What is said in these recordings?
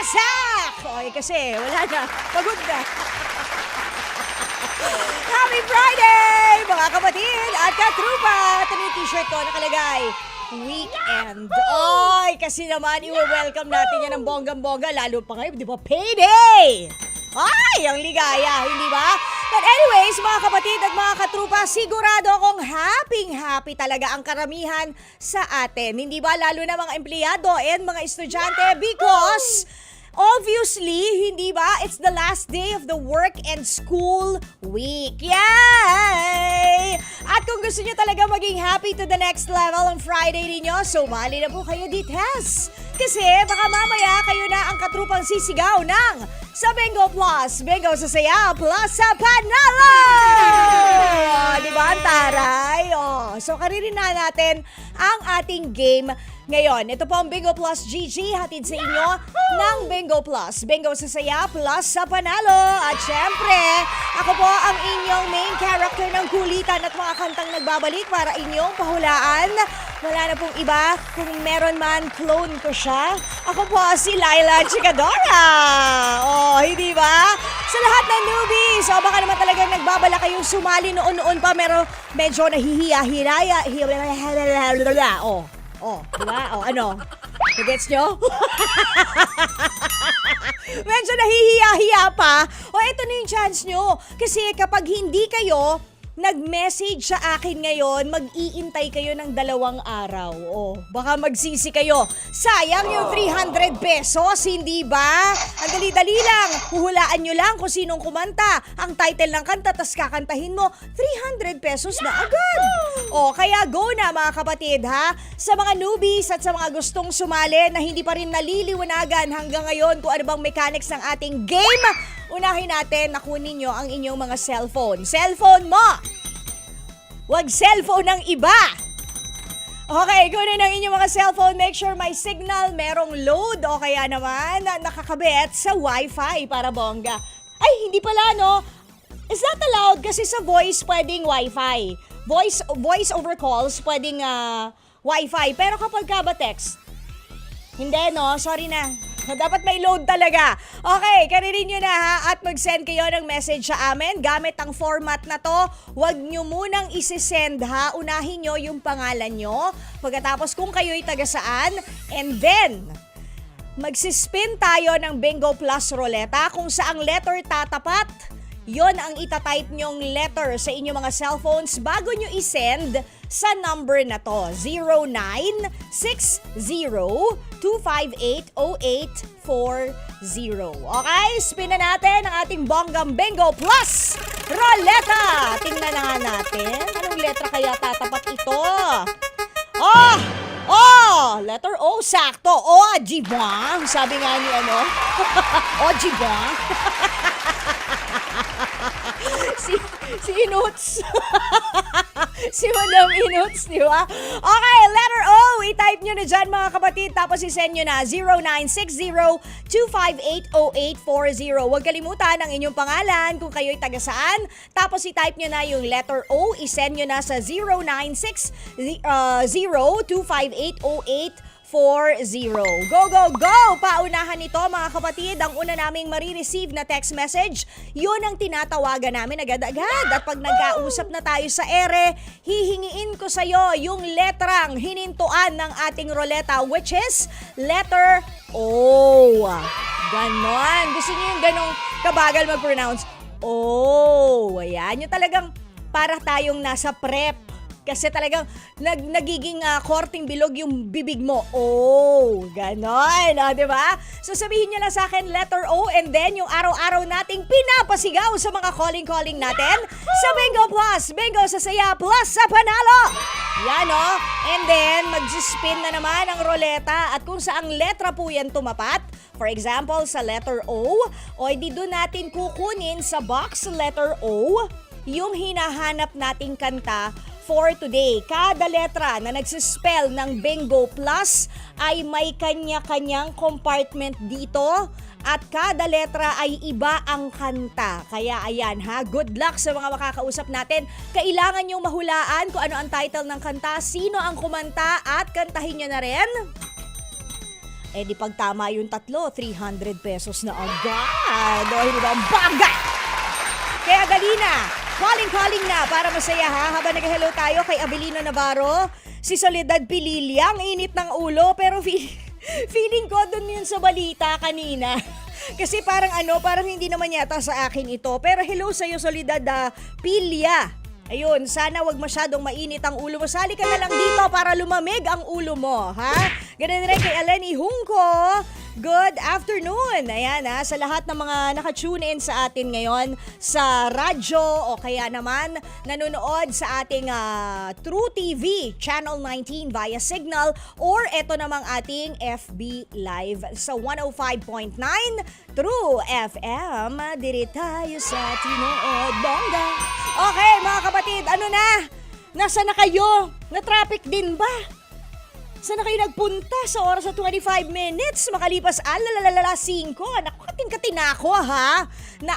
wasak! Okay, kasi wala na. Pagod na. Happy Friday, mga kapatid at katrupa. Ito na yung t-shirt ko, nakalagay, weekend. Oy, kasi naman, i-welcome natin yan ng bonggang-bongga, lalo pa ngayon, di ba, payday! Ay, ang ligaya, hindi ba? But anyways, mga kapatid at mga katrupa, sigurado akong happy talaga ang karamihan sa atin. Hindi ba? Lalo na mga empleyado and mga estudyante because obviously, hindi ba? It's the last day of the work and school week. Yay! At kung gusto nyo talaga maging happy to the next level on Friday ninyo, sumali na po kayo dites. Kasi baka mamaya kayo na ang katrupang sisigaw ng sa Bingo Plus. Bingo sa saya plus sa panalo! Di ba ang taray? So karinin na natin ang ating game ngayon. Ito po ang Bingo Plus GG, hatid sa inyo ng Bingo Plus. Bingo sa saya plus sa panalo. At syempre, ako po ang inyong main character ng kulitan at mga kantang nagbabalik para inyong pahulaan. Wala na pong iba. Kung meron man, clone ko siya. Ako po si Laila Chikadora. Hindi ba? Sa lahat ng newbies, baka naman talagang nagbabala kayong sumali noon-noon pa, pero medyo nahihiya-hiraya. Diba? Ano? Gets nyo? Medyo nahihiya-hiya pa. Ito na yung chance nyo. Kasi kapag hindi kayo nag-message sa akin ngayon, mag-iintay kayo ng 2 araw. Baka magsisi kayo. Sayang yung 300 pesos, hindi ba? Ang dali-dali lang. Huhulaan nyo lang kung sinong kumanta. Ang title ng kanta, tas kakantahin mo, 300 pesos na agad. Kaya go na mga kapatid ha. Sa mga newbies at sa mga gustong sumali na hindi pa rin naliliwanagan hanggang ngayon kung ano bang mechanics ng ating game, unahin natin na kunin nyo ang inyong mga cellphone. Cellphone mo! Huwag cellphone ng iba! Okay, kunin ang inyong mga cellphone. Make sure may signal, merong load o kaya naman nakakabit sa Wi-Fi para bongga. Ay, hindi pala no. Is that allowed? Kasi sa voice pwedeng Wi-Fi. Voice over calls pwedeng Wi-Fi. Pero kapag ka ba text? Hindi no, sorry na. Dapat may load talaga. Okay, karinin nyo na ha at mag-send kayo ng message sa amin gamit ang format na to. Huwag nyo munang isi-send ha. Unahin nyo yung pangalan nyo. Pagkatapos kung kayo'y taga saan. And then, magsispin tayo ng Bingo Plus Roleta kung saang letter tatapat. Yon ang itatype nyong letter sa inyong mga cellphones bago nyo isend sa number na to, 0960-258-0840. Okay, spin na natin ang ating bonggang Bingo Plus Roleta. Tingnan na nga natin, anong letra kaya tatapat ito? Letter O, sakto. Jibang, sabi nga ni Jibang. Si Inuts. Si Madam Inuts, di ba? Okay, letter O. I-type nyo na dyan mga kapatid. Tapos i-send nyo na 0960-258-0840. Huwag kalimutan ang inyong pangalan kung kayo'y taga saan. Tapos i-type nyo na yung letter O. I-send nyo na sa 0960-258-0840. Go, go, go! Paunahan nito mga kapatid, ang una naming marireceive na text message, yun ang tinatawagan namin agad-agad. At pag nagkausap na tayo sa ere, hihingiin ko sa'yo yung letrang hinintuan ng ating roleta, which is letter O. Ganon. Gusto niyo yung ganong kabagal mag-pronounce? Ayan. Yung talagang para tayong nasa prep. Kasi talagang nagiging korting bilog yung bibig mo. Ganon. Diba? So sabihin nyo lang sa akin, letter O, and then yung araw-araw nating pinapasigaw sa mga calling natin sa Bingo Plus. Bingo sa saya plus sa panalo. Yan And then, mag-spin na naman ang roleta at kung saang letra po yan tumapat, for example, sa letter O, di doon natin kukunin sa box letter O yung hinahanap nating kanta for today. Kada letra na nagsispell ng Bingo Plus ay may kanya-kanyang compartment dito at kada letra ay iba ang kanta. Kaya ayan ha, good luck sa mga makakausap natin. Kailangan niyong mahulaan kung ano ang title ng kanta, sino ang kumanta at kantahin niyo na rin di pag tama yung tatlo, 300 pesos na agad. O, hindi ba? Bangga! Kaya dali na, calling na para masaya ha. Habang nag-hello tayo kay Abelino Navarro, si Soledad Pililla, ang init ng ulo, pero feeling ko dun yun sa balita kanina. Kasi parang hindi naman yata sa akin ito. Pero hello sa'yo, Soledad Pililla. Ayun, sana wag masyadong mainit ang ulo mo. Sali ka na lang dito para lumamig ang ulo mo, ha? Ganun rin kay Eleni Hungko. Good afternoon. Ayan sa lahat ng mga naka-tune in sa atin ngayon sa radyo o kaya naman nanonood sa ating True TV, Channel 19 via Signal or eto namang ating FB Live sa 105.9 True FM. Diri tayo sa Tinood Bongga. Okay mga kapatid, Nasa na kayo? Na-traffic din ba? Saan na kayo nagpunta sa oras sa 25 minutes? Makalipas 5. Naku, kating-kating ako ha. Na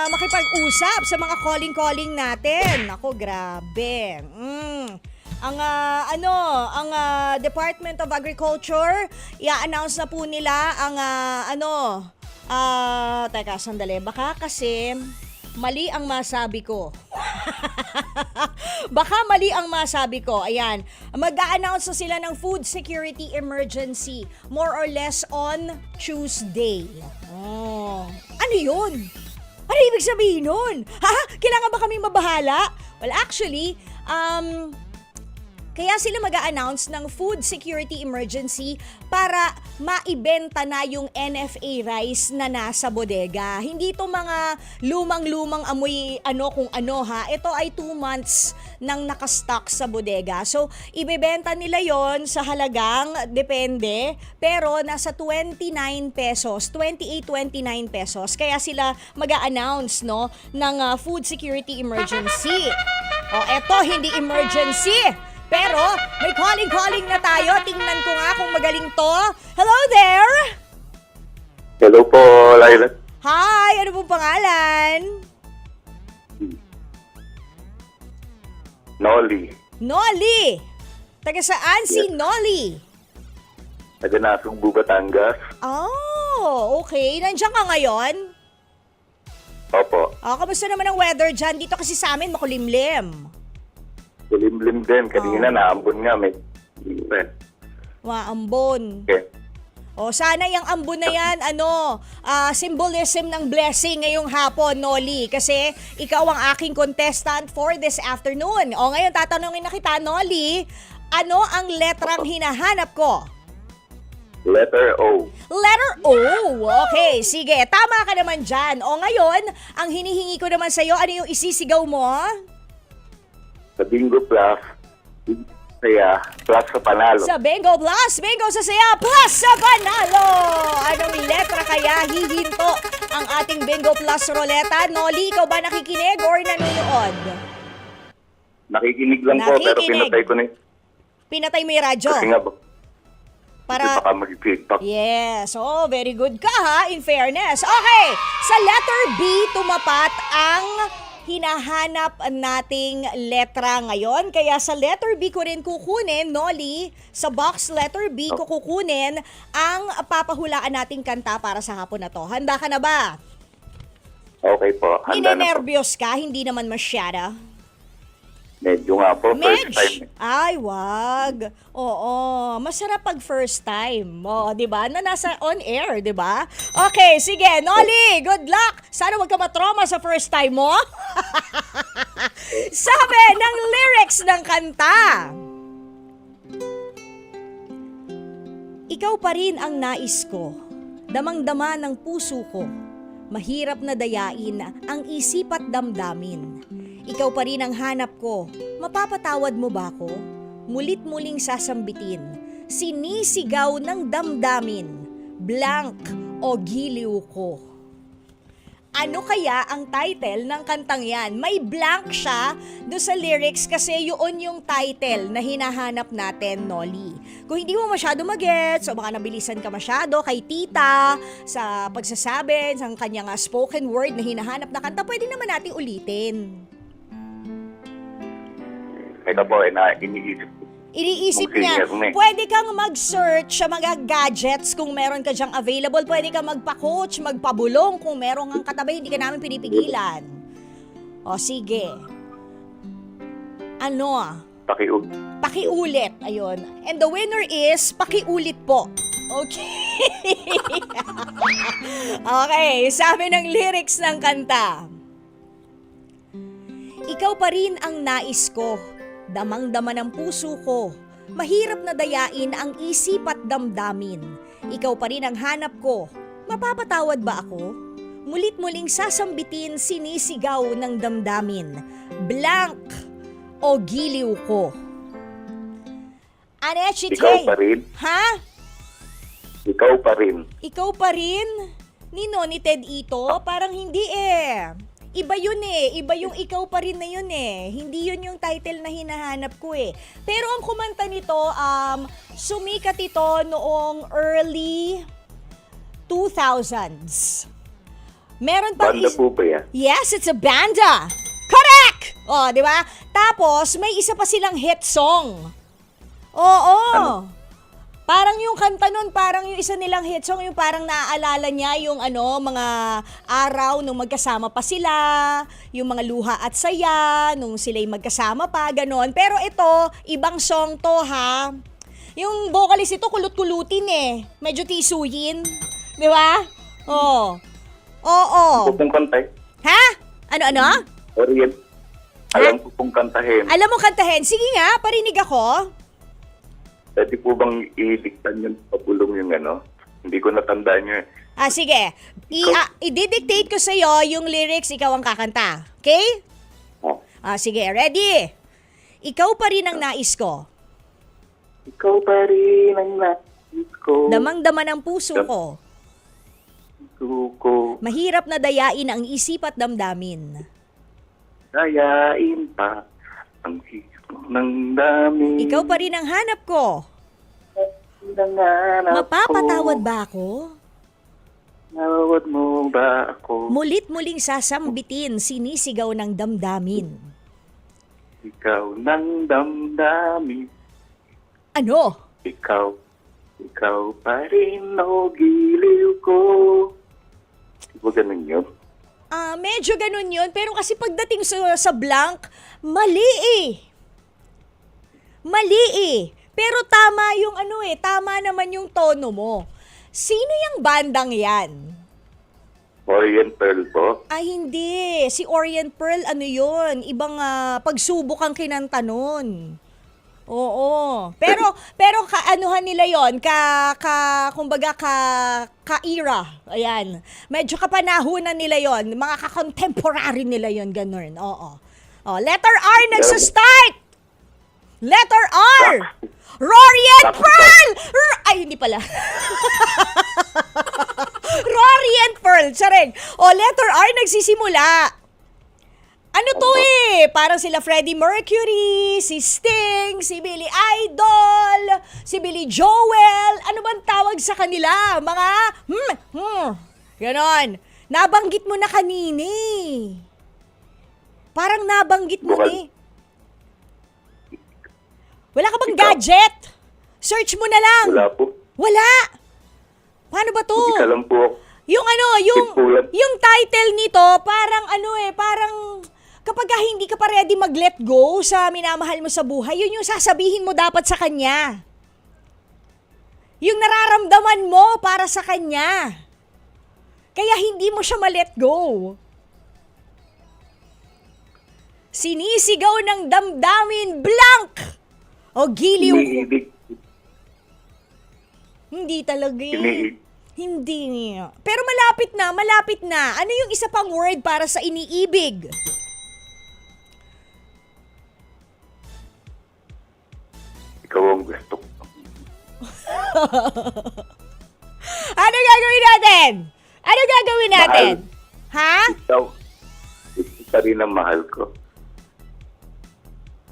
makipag-usap sa mga calling natin. Naku, grabe. Ang Department of Agriculture, i-announce na po nila ang teka, sandali. Baka kasi mali ang masabi ko. Ayan, mag-a-announce na sila ng food security emergency more or less on Tuesday. Ano yun? Ano ibig sabihin nun? Kailangan ba kaming mabahala? Well, actually, kaya sila mag-a-announce ng food security emergency para maibenta na yung NFA rice na nasa bodega. Hindi ito mga lumang-lumang amoy kung ano ha. Ito ay 2 months nang nakastock sa bodega. So, ibebenta nila yon sa halagang, depende, pero nasa 29 pesos, 28-29 pesos. Kaya sila mag-a-announce ng food security emergency. Eto, hindi emergency. Pero may calling na tayo. Tingnan ko nga kung magaling to. Hello there! Hello po, Laila. Hi! Ano pong pangalan? Nolly! Taga saan si Nolly? Taga Nasugbu, Batangas. Oh, okay. Nandiyan ka ngayon? Opo. Kamusta naman ang weather dyan? Dito kasi sa amin makulimlim. Kulimlim din. Kanina naambon nga. May ambon. Okay. Sana yung ambon na yan, symbolism ng blessing ngayong hapon, Nolly. Kasi ikaw ang aking contestant for this afternoon. Ngayon tatanungin na kita, Nolly, ano ang letrang hinahanap ko? Letter O. Letter O. Okay, sige. Tama ka naman dyan. Ngayon, ang hinihingi ko naman sa'yo, ano yung isisigaw mo? Sa Bingo Plus, saya, plus sa panalo. Sa Bingo Plus, Bingo sa saya, plus sa panalo! Anong letra kaya hihinto ang ating Bingo Plus Roleta? Nolly, ikaw ba nakikinig or nanonood? Nakikinig lang po, pero pinatay ko na Pinatay mo yung radyo? Kasi nga para baka mag-feedback. Yes. Very good ka ha, in fairness. Okay, sa letter B, tumapat ang hinahanap nating letra ngayon. Kaya sa letter B ko rin kukunin, Nolly, sa box letter B ko kukunin ang papahulaan nating kanta para sa hapon na to. Handa ka na ba? Okay po, handa na po. Ninenervyos ka? Hindi naman masyada. Medyo nga po, first time. Ay, wag. Oo, masarap pag first time. Di ba? Na nasa on air, di ba? Okay, sige, Nolly, good luck. Sana wag ka matrauma sa first time mo. Sabi ng lyrics ng kanta. Ikaw pa rin ang nais ko, damang-dama ng puso ko. Mahirap na dayain ang isip at damdamin. Ikaw pa rin ang hanap ko, mapapatawad mo ba ako? Mulit-muling sasambitin, sinisigaw ng damdamin, blank o giliw ko. Ano kaya ang title ng kantang yan? May blank siya doon sa lyrics kasi yun yung title na hinahanap natin, Nolly. Kung hindi mo masyado magets o baka nabilisan ka masyado kay tita sa pagsasabi ng kanyang spoken word na hinahanap na kanta, pwede naman natin ulitin. Ito po, iniisip ko. Iniisip Okay, niya, Erne. pwede kang mag-search sa mga gadgets kung meron ka dyang available. Pwede kang magpa-coach, magpabulong kung meron kang katabi, hindi ka namin pinipigilan. O sige. Ano? Pakiulit. Ayun. And the winner is pakiulit po. Okay. Okay, sabi ng lyrics ng kanta. Ikaw pa rin ang nais ko, damang-dama ng puso ko. Mahirap na dayain ang isip at damdamin. Ikaw pa rin ang hanap ko. Mapapatawad ba ako? Mulit-muling sasambitin, sinisigaw ng damdamin. Blank o giliw ko. Anechite. Ikaw pa rin? Ha? Ikaw pa rin. Ikaw pa rin? Nino, ni Ted Ito? Parang hindi eh. Iba yun eh. Iba yung ikaw pa rin na yun eh. Hindi yun yung title na hinahanap ko eh. Pero ang kumanta nito, sumikat ito noong early 2000s. Meron pang Banda po ba yan? Yes, it's a banda. Correct! Oh, di ba? Tapos, may isa pa silang hit song. Oo. Parang yung kanta nun, parang yung isa nilang hit song, yung parang naaalala niya yung mga araw nung magkasama pa sila, yung mga luha at saya, nung sila'y magkasama pa, ganon. Pero ito, ibang song to ha. Yung vocalist ito, kulot-kulutin eh. Medyo tisuyin. Di ba? Oo. Oo. Huwag pong kantay. Ha? Ano? Orient. Alam ko pong kantahin. Alam mo kantahin? Sige nga, parinig ako. Pwede po bang idiktan yung pabulong yung Hindi ko natandaan nyo eh. Sige. I-dictate ko sa'yo yung lyrics, ikaw ang kakanta. Okay? Oh. Sige, ready? Ikaw pa rin ang nais ko. Ikaw pa rin ang nais ko. Damang-dama ng puso ko. Suko. Mahirap na dayain ang isip at damdamin. Dayain pa ang isip ng dami. Ikaw pa rin ang hanap ko. Nanganap Mapapatawad ko. ba ako? Tawad mo ba ako? Mulit-muling sasambitin, sinisigaw ng damdamin. Ikaw ng damdamin. Ano? Ikaw pa rin o giliw ko. Di ba ganun yun? Medyo ganun yun. Pero kasi pagdating sa blank, mali eh. Mali eh. Pero tama yung tama naman yung tono mo. Sino yung bandang yan? Orient Pearl po. Hindi. Si Orient Pearl, yun? Ibang pagsubok ang kinanta nun. Oo. Pero kaanuhan nila yon, kumbaga ka-era. Ayan. Medyo kapanahunan nila yon, mga ka-contemporary nila yon, ganun. Oo. Letter R nagsa-start. Letter R. Rorient Pearl. Ay, hindi pala. Rorient Pearl. Sareng. Letter R nagsisimula. Ano to eh? Parang sila Freddie Mercury, si Sting, si Billy Idol, si Billy Joel. Ano bang tawag sa kanila? Mga, ganon. Nabanggit mo na kanini. Parang nabanggit mo ni. Wala ka bang gadget? Search mo na lang. Wala po. Wala. Paano ba to? Hindi ka lang po. Yung title nito, parang parang kapag hindi ka pa ready mag-let go sa minamahal mo sa buhay, yun yung sasabihin mo dapat sa kanya. Yung nararamdaman mo para sa kanya. Kaya hindi mo siya ma-let go. Sinisigaw ng damdamin, blank! O giliw. Iniibig. Hindi talaga eh. Iniibig. Hindi. Pero malapit na. Ano yung isa pang word para sa iniibig? Ikaw ang gusto ko. Ano gagawin natin? Ha? Ikaw. Isa rin ang mahal ko.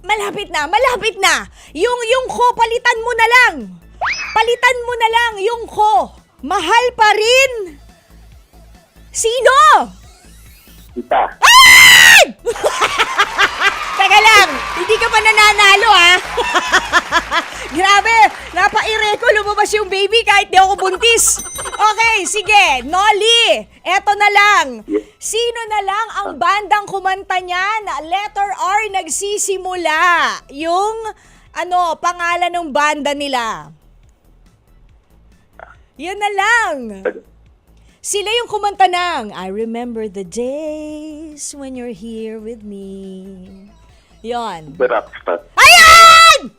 Malapit na. Yung ko, palitan mo na lang. Palitan mo na lang yung ko. Mahal pa rin. Sino? Kita. Ay! Teka lang, hindi ka pa nananalo ha. Grabe, napa-ireko, lumabas yung baby kahit di ako buntis. Okay, sige, Nolly, eto na lang. Sino na lang ang bandang kumanta niyan? Letter R nagsisimula. Yung, pangalan ng banda nila. Yun na lang. Sila yung kumanta ng I remember the days when you're here with me. Yon. The Rockstar. Ayan!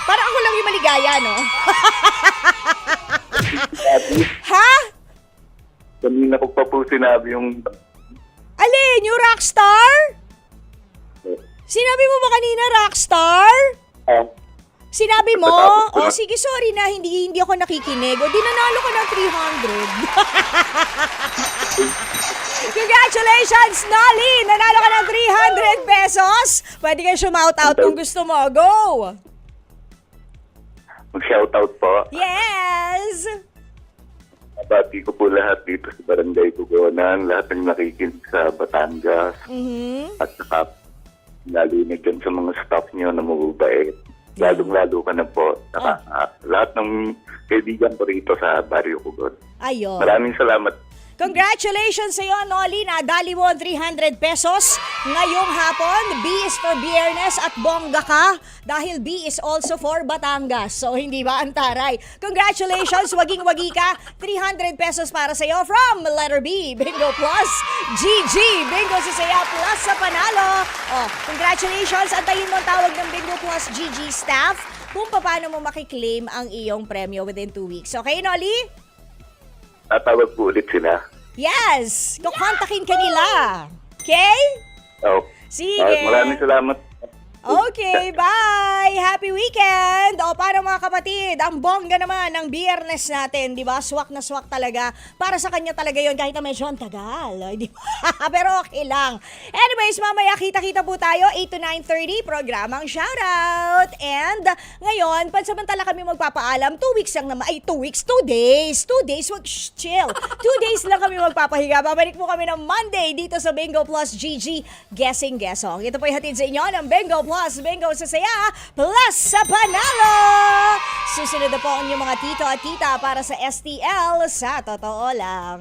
Parang ako lang yung maligaya, no? Ha? Kanina ko pa po sinabi yung... Alin? Yung rockstar? Sinabi mo ba kanina rockstar? Sinabi mo? O sige, sorry na, hindi ako nakikinig. O, dinanalo ka ng 300. Congratulations, Nolly! Nanalo ka ng 300 pesos. Pwede kayo shout out kung gusto mo. Go! Mag-shoutout po. Yes! Nabati ko po lahat dito sa Barangay Tugonan, lahat ng nakikinig sa Batangas, at saka lalo na dyan sa mga staff nyo na mababait. Lalong-lalo ka na po. Saka, lahat ng kaibigan ko rito sa Barrio Kugon. Ayun. Maraming salamat. Congratulations sa iyo, Nolly. Nadali mo ang 300 pesos ngayong hapon. B is for Biyernes at bongga ka dahil B is also for Batangas. So, hindi ba antaray? Congratulations, waging-wagi ka. 300 pesos para sa iyo from letter B, Bingo Plus, GG. Bingo sa saya plus sa panalo. Oh, congratulations. Antayin mo ang tawag ng Bingo Plus GG staff kung paano mo makiklaim ang iyong premyo within 2 weeks. Okay, Nolly? Tatawag po ulit sila. Yes! Kukontakin ka nila. Okay? Oh. Sige. Maraming salamat. Okay, bye! Happy weekend! O, paano mga kapatid? Ang bongga naman ng Biyernes natin, di ba? Swak na swak talaga. Para sa kanya talaga yon kahit na medyo ang tagal. Di ba? Pero okay lang. Anyways, mamaya kita-kita po tayo, 8 to 9:30, programang shoutout. And ngayon, pansamantala kami magpapaalam, 2 weeks lang naman. Ay, 2 weeks, 2 days. 2 days, chill. 2 days lang kami magpapahiga. Babalik po kami ng Monday dito sa Bingo Plus GG Guessing Guessong. Ito po yung hatid sa inyo ng Bingo Plus. Bingo sa saya, plus sa panalo! Susunod na po ang inyong mga tito at tita para sa STL sa Totoo Lang.